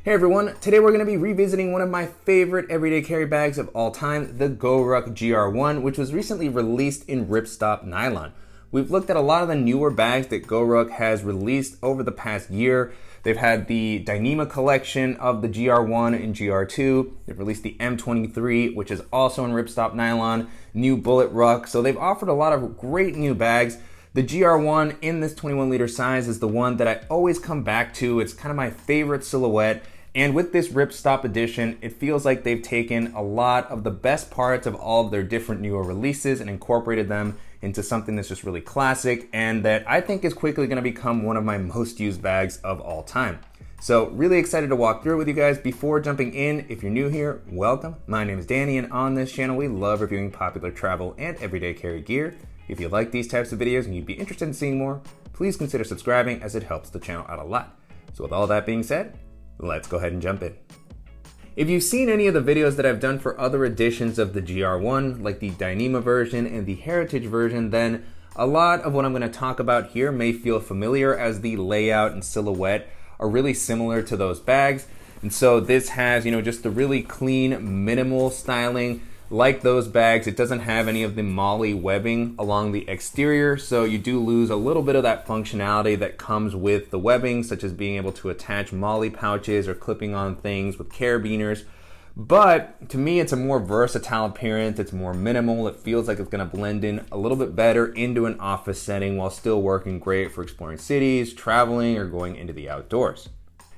Hey everyone, today we're going to be revisiting one of my favorite everyday carry bags of all time, the GORUCK GR1, which was recently released in Ripstop Nylon. We've looked at a lot of the newer bags that GORUCK has released over the past year. They've had the Dyneema collection of the GR1 and GR2. They've released the M23, which is also in Ripstop Nylon, new bullet ruck. So they've offered a lot of great new bags. The GR1 in this 21 liter size is the one that I always come back to. It's kind of my favorite silhouette. And with this Ripstop edition, it feels like they've taken a lot of the best parts of all of their different newer releases and incorporated them into something that's just really classic and that I think is quickly going to become one of my most used bags of all time. So really excited to walk through it with you guys. Before jumping in, if you're new here, welcome. My name is Danny, and on this channel we love reviewing popular travel and everyday carry gear. If you like these types of videos and you'd be interested in seeing more, please consider subscribing as it helps the channel out a lot. So with all that being said, let's go ahead and jump in. If you've seen any of the videos that I've done for other editions of the GR1, like the Dyneema version and the Heritage version, then a lot of what I'm going to talk about here may feel familiar, as the layout and silhouette are really similar to those bags. And so this has, just the really clean, minimal styling. Like those bags, it doesn't have any of the MOLLE webbing along the exterior, so you do lose a little bit of that functionality that comes with the webbing, such as being able to attach MOLLE pouches or clipping on things with carabiners. But to me, it's a more versatile appearance. It's more minimal. It feels like it's going to blend in a little bit better into an office setting while still working great for exploring cities, traveling, or going into the outdoors.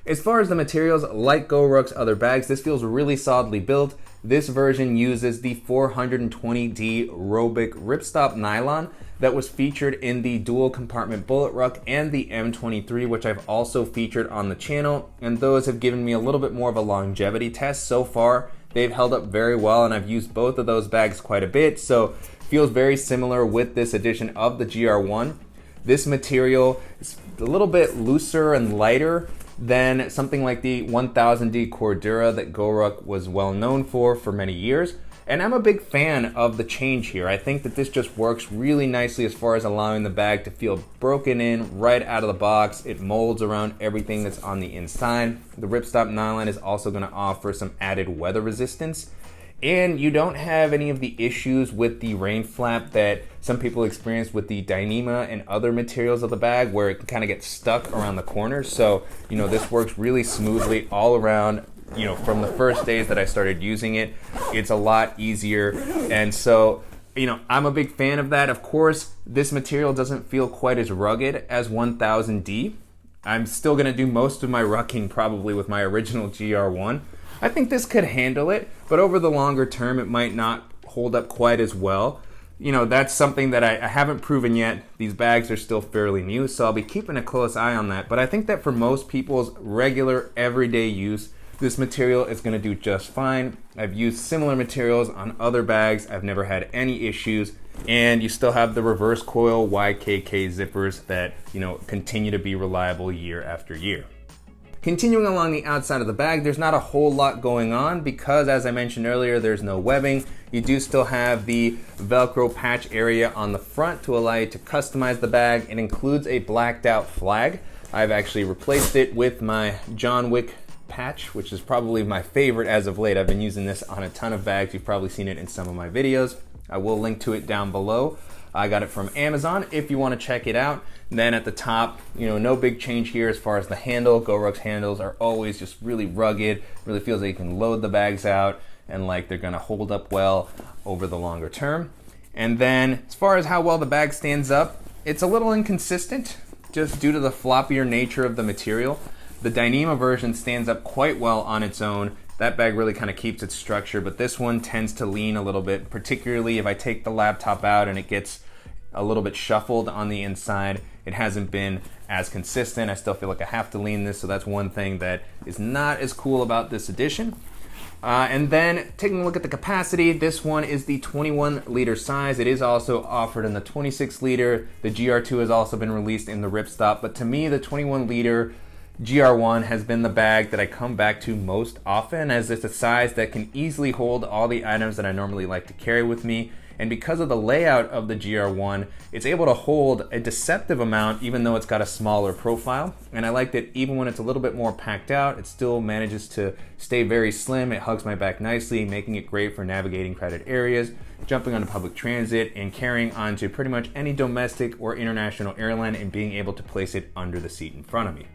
As far as the materials, like GORUCK's other bags, this feels really solidly built. This version uses the 420D Goruck Ripstop Nylon that was featured in the dual compartment bullet ruck and the M23, which I've also featured on the channel, and those have given me a little bit more of a longevity test. So far, they've held up very well, and I've used both of those bags quite a bit, so feels very similar with this edition of the GR1. This material is a little bit looser and lighter than something like the 1000D Cordura that GORUCK was well known for many years. And I'm a big fan of the change here. I think that this just works really nicely as far as allowing the bag to feel broken in right out of the box. It molds around everything that's on the inside. The Ripstop Nylon is also going to offer some added weather resistance. And you don't have any of the issues with the rain flap that some people experience with the Dyneema and other materials of the bag, where it can kind of get stuck around the corners. So, this works really smoothly all around. From the first days that I started using it, it's a lot easier. And so, I'm a big fan of that. Of course, this material doesn't feel quite as rugged as 1000D. I'm still going to do most of my rucking probably with my original GR1. I think this could handle it, but over the longer term, it might not hold up quite as well. That's something that I haven't proven yet. These bags are still fairly new, so I'll be keeping a close eye on that. But I think that for most people's regular, everyday use, this material is going to do just fine. I've used similar materials on other bags. I've never had any issues. And you still have the reverse coil YKK zippers that, continue to be reliable year after year. Continuing along the outside of the bag, there's not a whole lot going on because, as I mentioned earlier, there's no webbing. You do still have the Velcro patch area on the front to allow you to customize the bag. It includes a blacked out flag. I've actually replaced it with my John Wick patch, which is probably my favorite as of late. I've been using this on a ton of bags. You've probably seen it in some of my videos. I will link to it down below. I got it from Amazon if you want to check it out. Then at the top, no big change here as far as the handle. GORUCK's handles are always just really rugged. Really feels like you can load the bags out and like they're gonna hold up well over the longer term. And then as far as how well the bag stands up, it's a little inconsistent just due to the floppier nature of the material. The Dyneema version stands up quite well on its own. That bag really kind of keeps its structure, but this one tends to lean a little bit, particularly if I take the laptop out and it gets a little bit shuffled on the inside. It hasn't been as consistent. I still feel like I have to lean this, so that's one thing that is not as cool about this edition. And then taking a look at the capacity, this one is the 21 liter size. It is also offered in the 26 liter. The GR2 has also been released in the Ripstop, but to me the 21 liter GR1 has been the bag that I come back to most often, as it's a size that can easily hold all the items that I normally like to carry with me. And because of the layout of the GR1, it's able to hold a deceptive amount even though it's got a smaller profile. And I like that even when it's a little bit more packed out, it still manages to stay very slim. It hugs my back nicely, making it great for navigating crowded areas, jumping onto public transit, and carrying onto pretty much any domestic or international airline and being able to place it under the seat in front of me.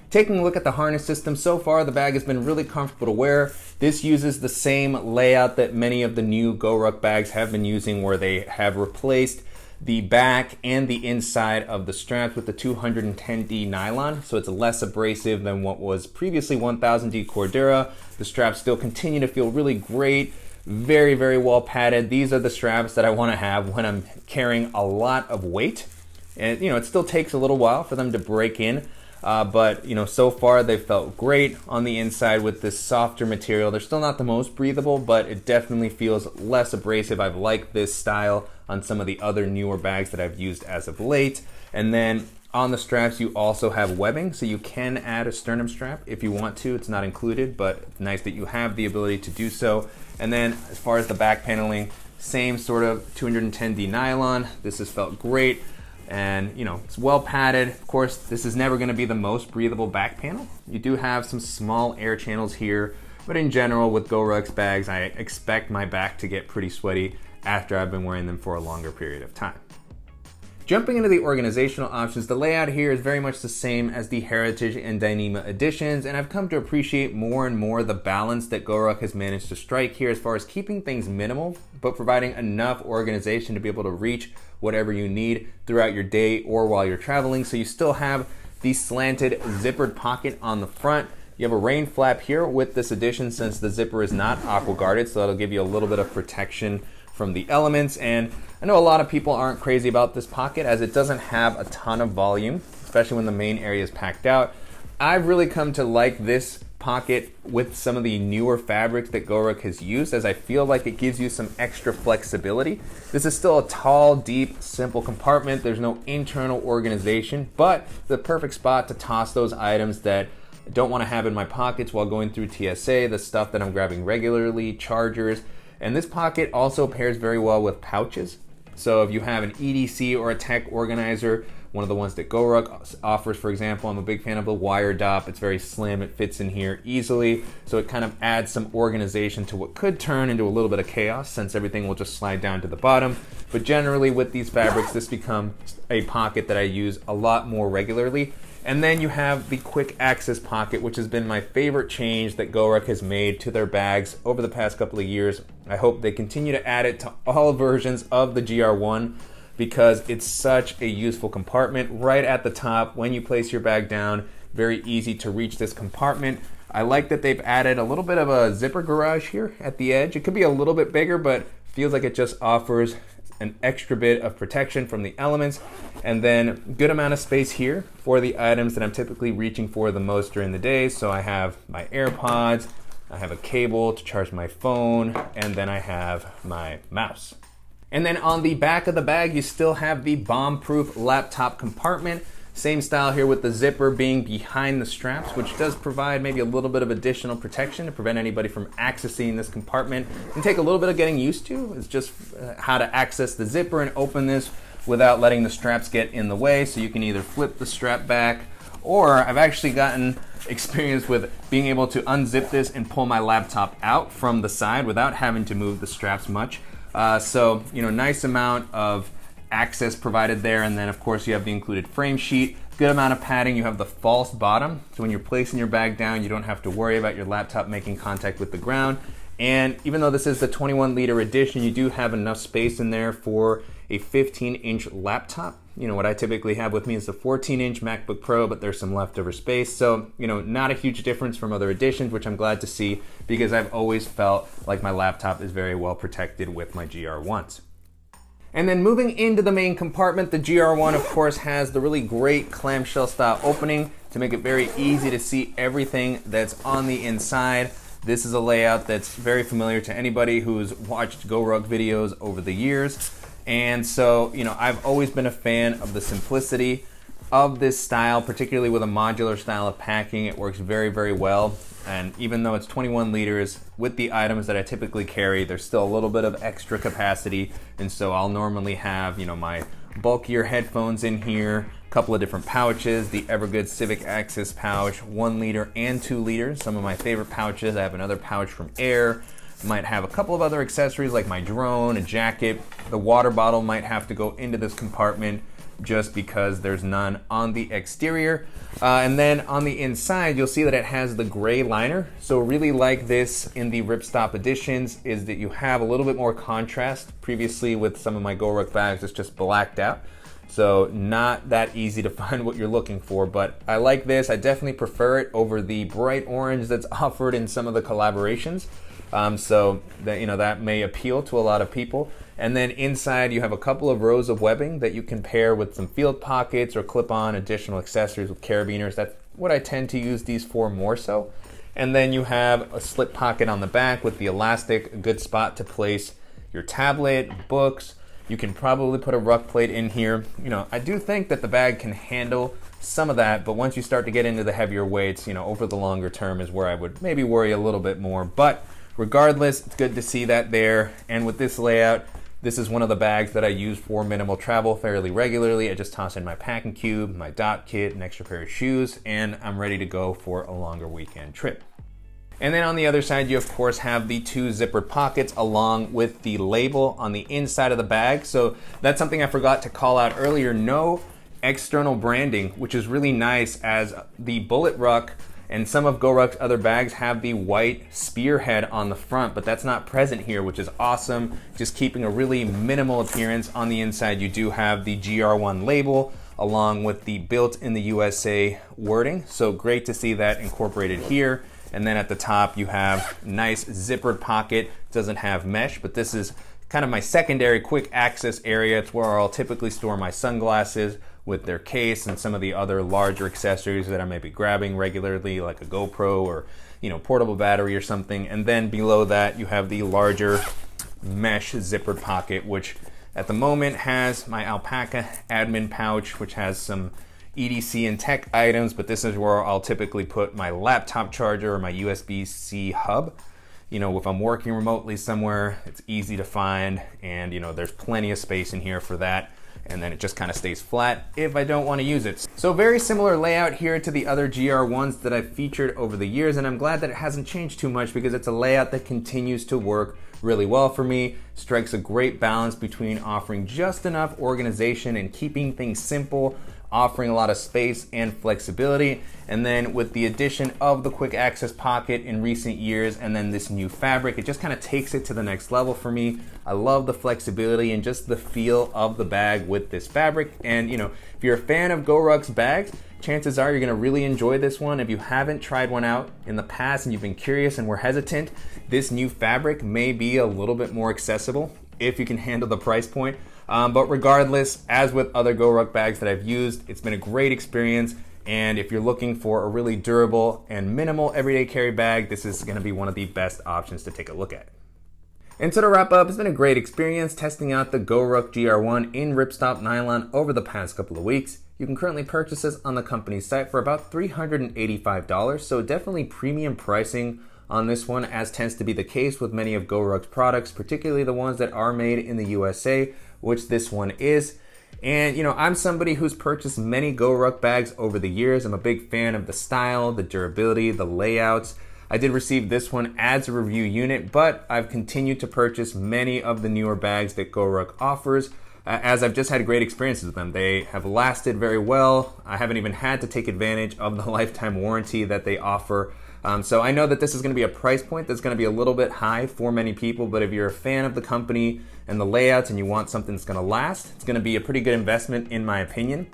Taking a look at the harness system, so far the bag has been really comfortable to wear. This uses the same layout that many of the new GORUCK bags have been using, where they have replaced the back and the inside of the straps with the 210D nylon, so it's less abrasive than what was previously 1000D Cordura. The straps still continue to feel really great, very, very well padded. These are the straps that I want to have when I'm carrying a lot of weight. And it still takes a little while for them to break in. But so far they felt great on the inside with this softer material. They're still not the most breathable, but it definitely feels less abrasive. I've liked this style on some of the other newer bags that I've used as of late. And then on the straps, you also have webbing, so you can add a sternum strap if you want to. It's not included, but it's nice that you have the ability to do so. And then as far as the back paneling, same sort of 210D nylon. This has felt great. And it's well padded. Of course, this is never going to be the most breathable back panel. You do have some small air channels here, but in general with GORUCK's bags, I expect my back to get pretty sweaty after I've been wearing them for a longer period of time. Jumping into the organizational options, the layout here is very much the same as the Heritage and Dyneema editions, and I've come to appreciate more and more the balance that GORUCK has managed to strike here as far as keeping things minimal, but providing enough organization to be able to reach whatever you need throughout your day or while you're traveling. So you still have the slanted zippered pocket on the front. You have a rain flap here with this addition since the zipper is not aqua guarded, so that'll give you a little bit of protection from the elements. And I know a lot of people aren't crazy about this pocket as it doesn't have a ton of volume, especially when the main area is packed out. I've really come to like this pocket with some of the newer fabrics that GORUCK has used, as I feel like it gives you some extra flexibility. This is still a tall, deep, simple compartment. There's no internal organization, but the perfect spot to toss those items that I don't want to have in my pockets while going through TSA, the stuff that I'm grabbing regularly, chargers. And this pocket also pairs very well with pouches. So if you have an EDC or a tech organizer, one of the ones that GORUCK offers, for example, I'm a big fan of the wire dop. It's very slim, it fits in here easily, so it kind of adds some organization to what could turn into a little bit of chaos since everything will just slide down to the bottom. But generally with these fabrics, this becomes a pocket that I use a lot more regularly. And then you have the quick access pocket, which has been my favorite change that GORUCK has made to their bags over the past couple of years. I hope they continue to add it to all versions of the GR1 because it's such a useful compartment right at the top when you place your bag down. Very easy to reach this compartment. I like that they've added a little bit of a zipper garage here at the edge. It could be a little bit bigger, but feels like it just offers an extra bit of protection from the elements, and then good amount of space here for the items that I'm typically reaching for the most during the day. So I have my AirPods, I have a cable to charge my phone, and then I have my mouse. And then on the back of the bag, you still have the bomb-proof laptop compartment. Same style here with the zipper being behind the straps, which does provide maybe a little bit of additional protection to prevent anybody from accessing this compartment. And take a little bit of getting used to. It's just how to access the zipper and open this without letting the straps get in the way. So you can either flip the strap back, or I've actually gotten experience with being able to unzip this and pull my laptop out from the side without having to move the straps much. So, nice amount of access provided there, and then of course you have the included frame sheet, good amount of padding. You have the false bottom, so when you're placing your bag down, you don't have to worry about your laptop making contact with the ground. And even though this is the 21-liter edition, you do have enough space in there for a 15-inch laptop. What I typically have with me is the 14-inch MacBook Pro, but there's some leftover space. So, not a huge difference from other editions, which I'm glad to see because I've always felt like my laptop is very well protected with my GR1s. And then moving into the main compartment, the GR1 of course has the really great clamshell style opening to make it very easy to see everything that's on the inside. This is a layout that's very familiar to anybody who's watched GORUCK videos over the years. And so, I've always been a fan of the simplicity of this style, particularly with a modular style of packing. It works very, very well. And even though it's 21 liters, with the items that I typically carry, there's still a little bit of extra capacity. And so I'll normally have, my bulkier headphones in here, a couple of different pouches, the Evergood Civic Access pouch, 1 liter and 2 liters, some of my favorite pouches. I have another pouch from Air. Might have a couple of other accessories like my drone, a jacket. The water bottle might have to go into this compartment just because there's none on the exterior. And then on the inside, you'll see that it has the gray liner. So really like this in the Ripstop editions is that you have a little bit more contrast. Previously with some of my GORUCK bags, it's just blacked out. So not that easy to find what you're looking for, but I like this. I definitely prefer it over the bright orange that's offered in some of the collaborations. So that, that may appeal to a lot of people. And then inside you have a couple of rows of webbing that you can pair with some field pockets or clip on additional accessories with carabiners. That's what I tend to use these for more so. And then you have a slip pocket on the back with the elastic, a good spot to place your tablet, books. You can probably put a ruck plate in here. I do think that the bag can handle some of that, but once you start to get into the heavier weights, over the longer term is where I would maybe worry a little bit more. But regardless, it's good to see that there. And with this layout, this is one of the bags that I use for minimal travel fairly regularly. I just toss in my packing cube, my dot kit, an extra pair of shoes, and I'm ready to go for a longer weekend trip. And then on the other side, you of course have the 2 zippered pockets along with the label on the inside of the bag. So that's something I forgot to call out earlier. No external branding, which is really nice, as the Bullet Ruck and some of GORUCK's other bags have the white spearhead on the front, but that's not present here, which is awesome. Just keeping a really minimal appearance. On the inside, you do have the GR1 label along with the built in the USA wording. So great to see that incorporated here. And then at the top, you have nice zippered pocket. It doesn't have mesh, but this is kind of my secondary quick access area. It's where I'll typically store my sunglasses with their case and some of the other larger accessories that I may be grabbing regularly, like a GoPro or portable battery or something. And then below that, you have the larger mesh zippered pocket, which at the moment has my alpaca admin pouch, which has some EDC and tech items, but this is where I'll typically put my laptop charger or my USB-C hub. If I'm working remotely somewhere, it's easy to find, and there's plenty of space in here for that. And then it just kind of stays flat if I don't want to use it. So very similar layout here to the other GR1s that I've featured over the years, and I'm glad that it hasn't changed too much because it's a layout that continues to work really well for me. Strikes a great balance between offering just enough organization and keeping things simple, offering a lot of space and flexibility. And then with the addition of the quick access pocket in recent years and then this new fabric, it just kind of takes it to the next level for me. I love the flexibility and just the feel of the bag with this fabric. And if you're a fan of GORUCK's bags, chances are you're gonna really enjoy this one. If you haven't tried one out in the past and you've been curious and were hesitant, this new fabric may be a little bit more accessible if you can handle the price point. But regardless, as with other GORUCK bags that I've used, it's been a great experience. And if you're looking for a really durable and minimal everyday carry bag, this is gonna be one of the best options to take a look at. And so to wrap up, it's been a great experience testing out the GORUCK GR1 in Ripstop Nylon over the past couple of weeks. You can currently purchase this on the company's site for about $385, so definitely premium pricing on this one, as tends to be the case with many of GORUCK's products, particularly the ones that are made in the USA, which this one is. And I'm somebody who's purchased many GORUCK bags over the years. I'm a big fan of the style, the durability, the layouts. I did receive this one as a review unit, but I've continued to purchase many of the newer bags that GORUCK offers, as I've just had great experiences with them. They have lasted very well. I haven't even had to take advantage of the lifetime warranty that they offer. So I know that this is going to be a price point that's going to be a little bit high for many people, but if you're a fan of the company and the layouts and you want something that's going to last, it's going to be a pretty good investment in my opinion.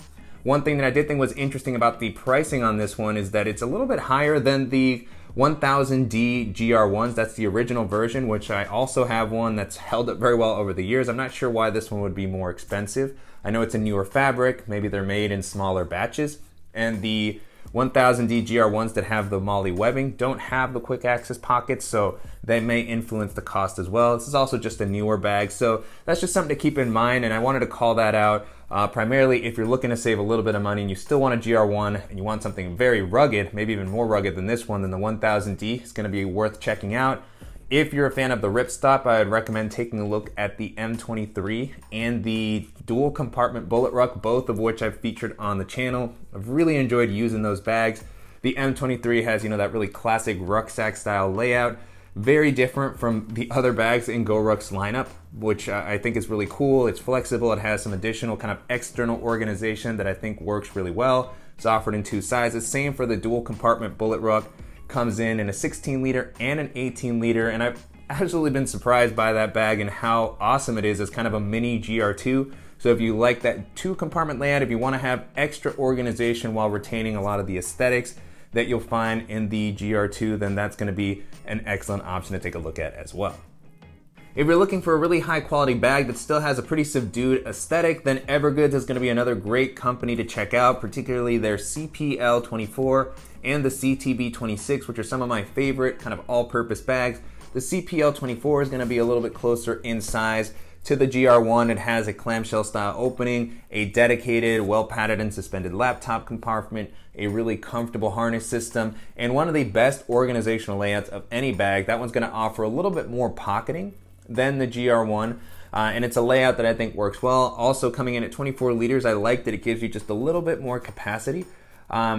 One thing that I did think was interesting about the pricing on this one is that it's a little bit higher than the 1000D GR1s. That's the original version, which I also have one that's held up very well over the years. I'm not sure why this one would be more expensive. I know it's a newer fabric, maybe they're made in smaller batches, and the 1000D GR1s that have the MOLLE webbing don't have the quick access pockets, so they may influence the cost as well. This is also just a newer bag, so that's just something to keep in mind, and I wanted to call that out Primarily if you're looking to save a little bit of money and you still want a GR1 and you want something very rugged, maybe even more rugged than this one, then the 1000D is going to be worth checking out. If you're a fan of the Ripstop, I would recommend taking a look at the M23 and the dual compartment bullet ruck, both of which I've featured on the channel. I've really enjoyed using those bags. The M23 has, that really classic rucksack style layout, very different from the other bags in GORUCK's lineup, which I think is really cool. It's flexible. It has some additional kind of external organization that I think works really well. It's offered in 2 sizes. Same for the dual compartment bullet ruck. Comes in a 16 liter and an 18 liter, and I've absolutely been surprised by that bag and how awesome it is as kind of a mini GR2. So if you like that 2 compartment layout, if you want to have extra organization while retaining a lot of the aesthetics that you'll find in the GR2, then that's going to be an excellent option to take a look at as well. If you're looking for a really high quality bag that still has a pretty subdued aesthetic, then Evergoods is going to be another great company to check out, particularly their CPL24 and the CTB26, which are some of my favorite kind of all-purpose bags. The CPL24 is going to be a little bit closer in size to the GR1. It has a clamshell style opening, a dedicated, well-padded and suspended laptop compartment, a really comfortable harness system, and one of the best organizational layouts of any bag. That one's going to offer a little bit more pocketing than the GR1, and it's a layout that I think works well. Also coming in at 24 liters, I like that it gives you just a little bit more capacity.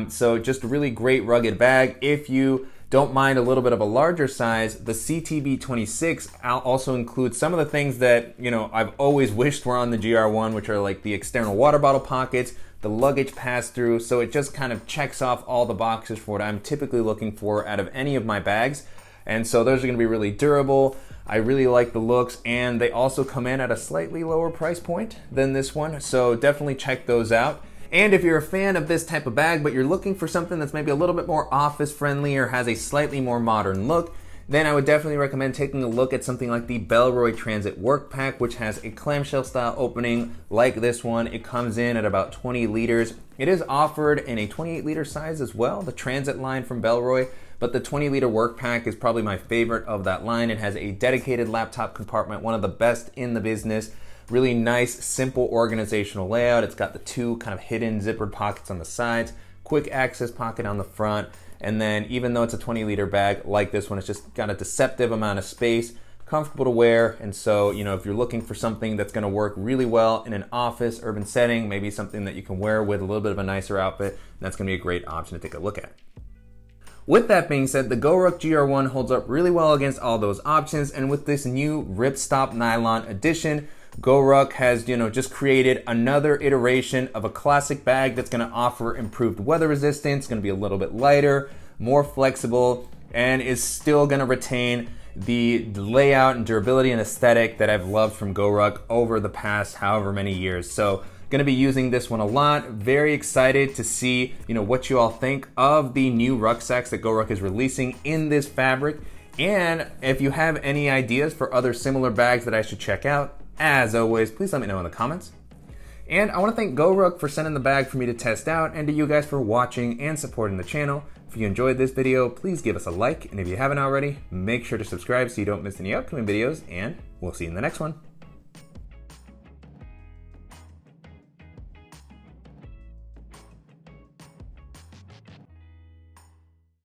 So just a really great rugged bag. If you don't mind a little bit of a larger size, the CTB26 also includes some of the things that I've always wished were on the GR1, which are like the external water bottle pockets, the luggage pass-through. So it just kind of checks off all the boxes for what I'm typically looking for out of any of my bags. And so those are going to be really durable. I really like the looks, and they also come in at a slightly lower price point than this one. So definitely check those out. And if you're a fan of this type of bag, but you're looking for something that's maybe a little bit more office friendly or has a slightly more modern look, then I would definitely recommend taking a look at something like the Bellroy Transit Work Pack, which has a clamshell style opening like this one. It comes in at about 20 liters. It is offered in a 28 liter size as well, the Transit line from Bellroy, but the 20 liter Work Pack is probably my favorite of that line. It has a dedicated laptop compartment, one of the best in the business. Really nice, simple organizational layout. It's got the 2 kind of hidden zippered pockets on the sides, quick access pocket on the front, and then even though it's a 20 liter bag like this one, it's just got a deceptive amount of space, comfortable to wear. And so, if you're looking for something that's going to work really well in an office, urban setting, maybe something that you can wear with a little bit of a nicer outfit, that's going to be a great option to take a look at. With that being said, the GORUCK GR1 holds up really well against all those options, and with this new Ripstop Nylon edition, GORUCK has, just created another iteration of a classic bag that's going to offer improved weather resistance, going to be a little bit lighter, more flexible, and is still going to retain the layout and durability and aesthetic that I've loved from GORUCK over the past however many years. So going to be using this one a lot. Very excited to see, what you all think of the new rucksacks that GORUCK is releasing in this fabric. And if you have any ideas for other similar bags that I should check out, as always, please let me know in the comments. And I want to thank GORUCK for sending the bag for me to test out, and to you guys for watching and supporting the channel. If you enjoyed this video, please give us a like, and if you haven't already, make sure to subscribe so you don't miss any upcoming videos, and we'll see you in the next one.